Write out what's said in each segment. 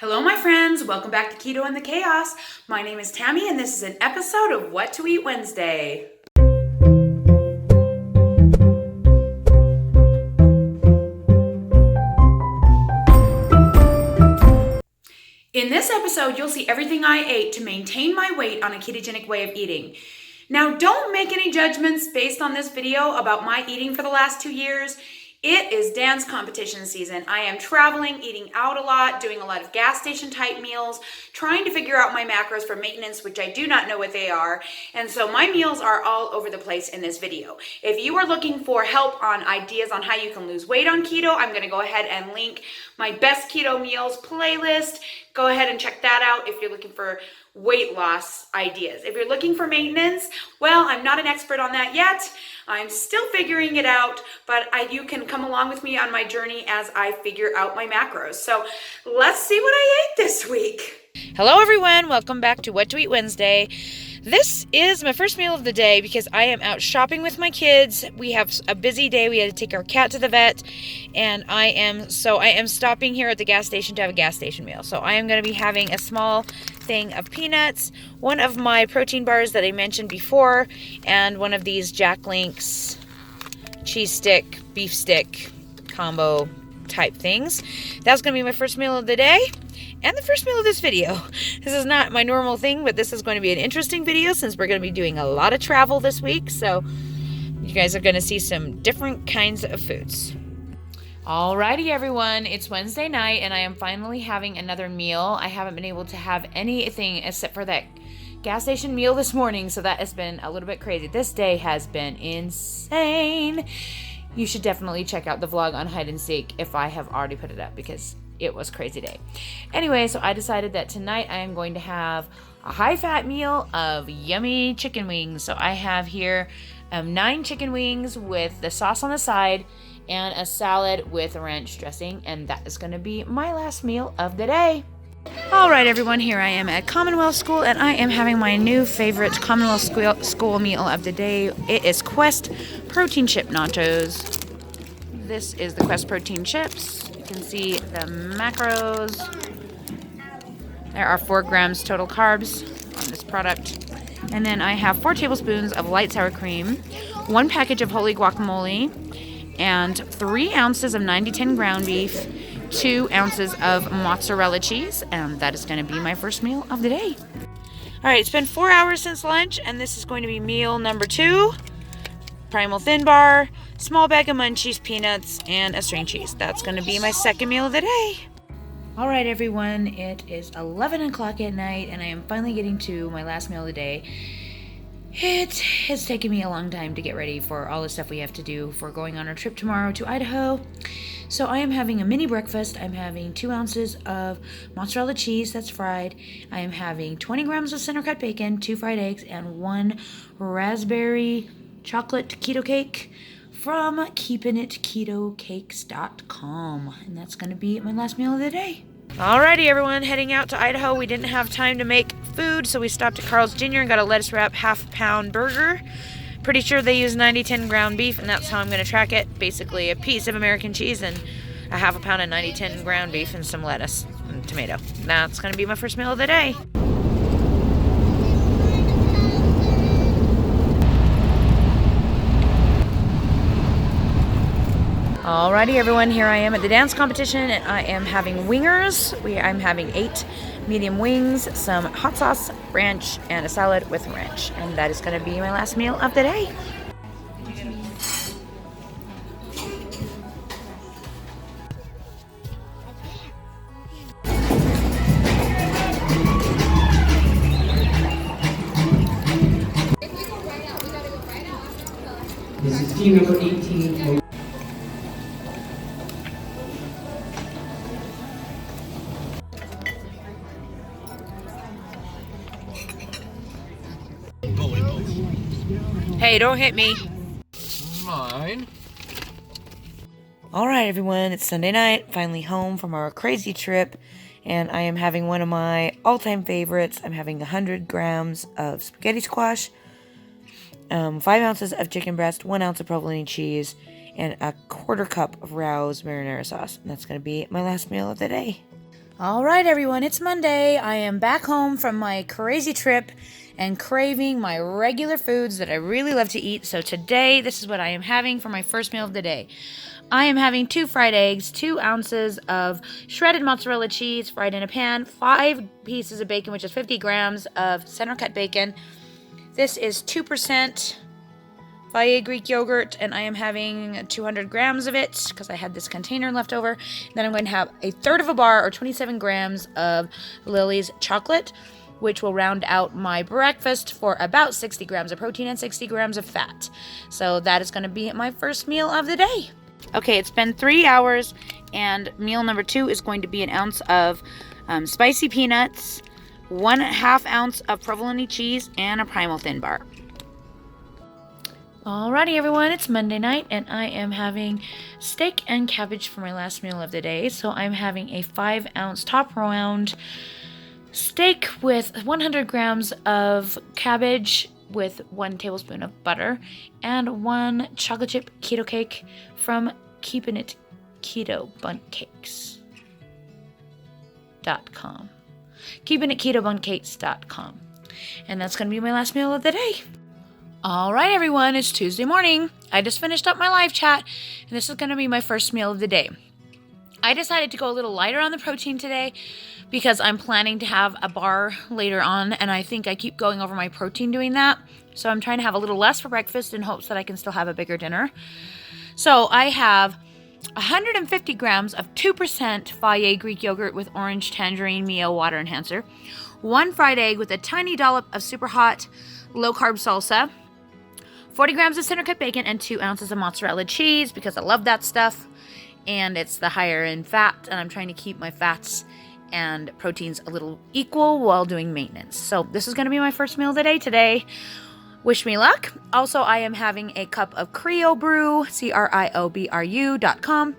Hello, my friends. Welcome back to Keto and the Chaos. My name is Tammy, and this is an episode of What to Eat Wednesday. In this episode, you'll see everything I ate to maintain my weight on a ketogenic way of eating. Now, don't make any judgments based on this video about my eating for the last 2 years. It is dance competition season. I am traveling, eating out a lot, doing a lot of gas station type meals, trying to figure out my macros for maintenance, which I do not know what they are. And so my meals are all over the place in this video. If you are looking for help on ideas on how you can lose weight on keto, I'm going to go ahead and link my best keto meals playlist. Go ahead and check that out if you're looking for weight loss ideas. If you're looking for maintenance, well, I'm not an expert on that yet. I'm still figuring it out, but you can come along with me on my journey as I figure out my macros. So let's see what I ate this week. Hello everyone, welcome back to What to Eat Wednesday. This is my first meal of the day because I am out shopping with my kids. We have a busy day. We had to take our cat to the vet, and I am stopping here at the gas station to have a gas station meal. So I am going to be having a small thing of peanuts, one of my protein bars that I mentioned before, and one of these Jack Link's cheese stick, beef stick combo type things. That's going to be my first meal of the day. And the first meal of this video. This is not my normal thing, but this is going to be an interesting video since we're going to be doing a lot of travel this week. So you guys are going to see some different kinds of foods. Alrighty everyone, it's Wednesday night and I am finally having another meal. I haven't been able to have anything except for that gas station meal this morning, so that has been a little bit crazy. This day has been insane. You should definitely check out the vlog on hide and seek if I have already put it up, because it was a crazy day. Anyway, so I decided that tonight I am going to have a high-fat meal of yummy chicken wings. So I have here 9 chicken wings with the sauce on the side and a salad with ranch dressing, and that is going to be my last meal of the day. Alright everyone, here I am at Commonwealth School and I am having my new favorite Commonwealth School meal of the day. It is Quest protein chip nachos. This is the Quest protein chips. You can see the macros. There are 4 grams total carbs on this product. And then I have 4 tablespoons of light sour cream, 1 package of holy guacamole, and 3 ounces of 90-10 ground beef, 2 ounces of mozzarella cheese, and that is going to be my first meal of the day. Alright, it's been 4 hours since lunch, and this is going to be meal number 2. Primal Thin Bar, small bag of munchies, peanuts, and a string cheese. That's going to be my second meal of the day. Alright everyone, it is 11 o'clock at night, and I am finally getting to my last meal of the day. It has taken me a long time to get ready for all the stuff we have to do for going on our trip tomorrow to Idaho. So I am having a mini breakfast. I'm having 2 ounces of mozzarella cheese that's fried. I am having 20 grams of center cut bacon, 2 fried eggs, and 1 raspberry chocolate keto cake from keepingitKetoCakes.com. And that's going to be my last meal of the day. Alrighty everyone, heading out to Idaho. We didn't have time to make food, so we stopped at Carl's Jr. and got a lettuce wrap half-pound burger. Pretty sure they use 90-10 ground beef, and that's how I'm going to track it. Basically a piece of American cheese and a half a pound of 90-10 ground beef and some lettuce and tomato. That's going to be my first meal of the day. Alrighty everyone, here I am at the dance competition and I am having wingers. I'm having 8 medium wings, some hot sauce, ranch, and a salad with ranch. And that is going to be my last meal of the day. This is team number 18. Hey, don't hit me. Mine. Alright everyone, it's Sunday night, finally home from our crazy trip, and I am having one of my all-time favorites. I'm having 100 grams of spaghetti squash, 5 ounces of chicken breast, 1 ounce of provolone cheese, and a 1/4 cup of Rao's marinara sauce. And that's going to be my last meal of the day. All right, everyone, it's Monday. I am back home from my crazy trip and craving my regular foods that I really love to eat. So today, this is what I am having for my first meal of the day. I am having 2 fried eggs, 2 ounces of shredded mozzarella cheese fried in a pan, 5 pieces of bacon, which is 50 grams of center cut bacon. This is 2% Valle Greek yogurt, and I am having 200 grams of it because I had this container left over. Then I'm going to have a third of a bar, or 27 grams of Lily's chocolate, which will round out my breakfast for about 60 grams of protein and 60 grams of fat. So that is going to be my first meal of the day. Okay, it's been 3 hours, and meal number 2 is going to be an ounce of spicy peanuts, 1/2 ounce of provolone cheese, and a Primal Thin bar. Alrighty, everyone, it's Monday night, and I am having steak and cabbage for my last meal of the day. So I'm having a 5-ounce top round steak with 100 grams of cabbage with 1 tablespoon of butter and 1 chocolate chip keto cake from Keepin' It Keto Buncakes.com. KeepingItKetoBuncakes.com. And that's going to be my last meal of the day. All right, everyone, it's Tuesday morning. I just finished up my live chat, and this is going to be my first meal of the day. I decided to go a little lighter on the protein today because I'm planning to have a bar later on, and I think I keep going over my protein doing that. So I'm trying to have a little less for breakfast in hopes that I can still have a bigger dinner. So I have 150 grams of 2% Valle Greek yogurt with orange tangerine meal water enhancer, 1 fried egg with a tiny dollop of super hot low-carb salsa, 40 grams of center cut bacon, and 2 ounces of mozzarella cheese because I love that stuff, and it's the higher in fat, and I'm trying to keep my fats and proteins a little equal while doing maintenance. So this is going to be my first meal of the day today. Wish me luck. Also, I am having a cup of Cryo Brew, CRIOBRU.com.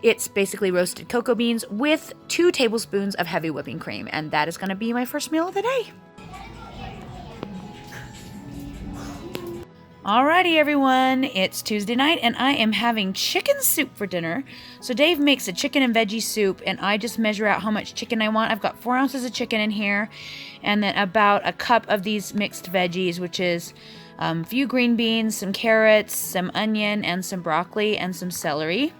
It's basically roasted cocoa beans with 2 tablespoons of heavy whipping cream, and that is going to be my first meal of the day. Alrighty, everyone, it's Tuesday night, and I am having chicken soup for dinner. So Dave makes a chicken and veggie soup, and I just measure out how much chicken I want. I've got 4 ounces of chicken in here, and then about a cup of these mixed veggies, which is a few green beans, some carrots, some onion, and some broccoli, and some celery.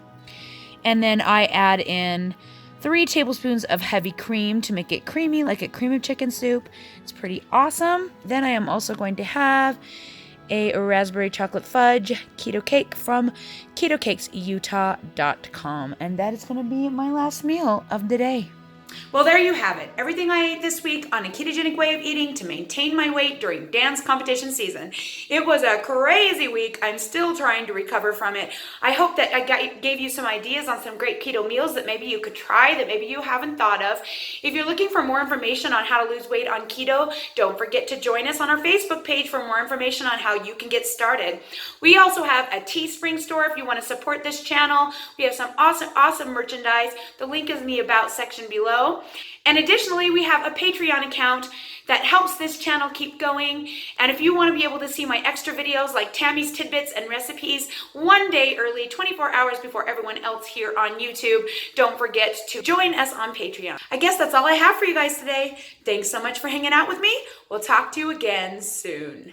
And then I add in 3 tablespoons of heavy cream to make it creamy, like a cream of chicken soup. It's pretty awesome. Then I am also going to have a raspberry chocolate fudge keto cake from ketocakesutah.com, and that is going to be my last meal of the day. Well, there you have it. Everything I ate this week on a ketogenic way of eating to maintain my weight during dance competition season. It was a crazy week. I'm still trying to recover from it. I hope that I gave you some ideas on some great keto meals that maybe you could try, that maybe you haven't thought of. If you're looking for more information on how to lose weight on keto, don't forget to join us on our Facebook page for more information on how you can get started. We also have a Teespring store if you want to support this channel. We have some awesome merchandise. The link is in the About section below. And additionally, we have a Patreon account that helps this channel keep going. And if you want to be able to see my extra videos like Tammy's tidbits and recipes 1 day early, 24 hours before everyone else here on YouTube, don't forget to join us on Patreon. I guess that's all I have for you guys today. Thanks so much for hanging out with me. We'll talk to you again soon.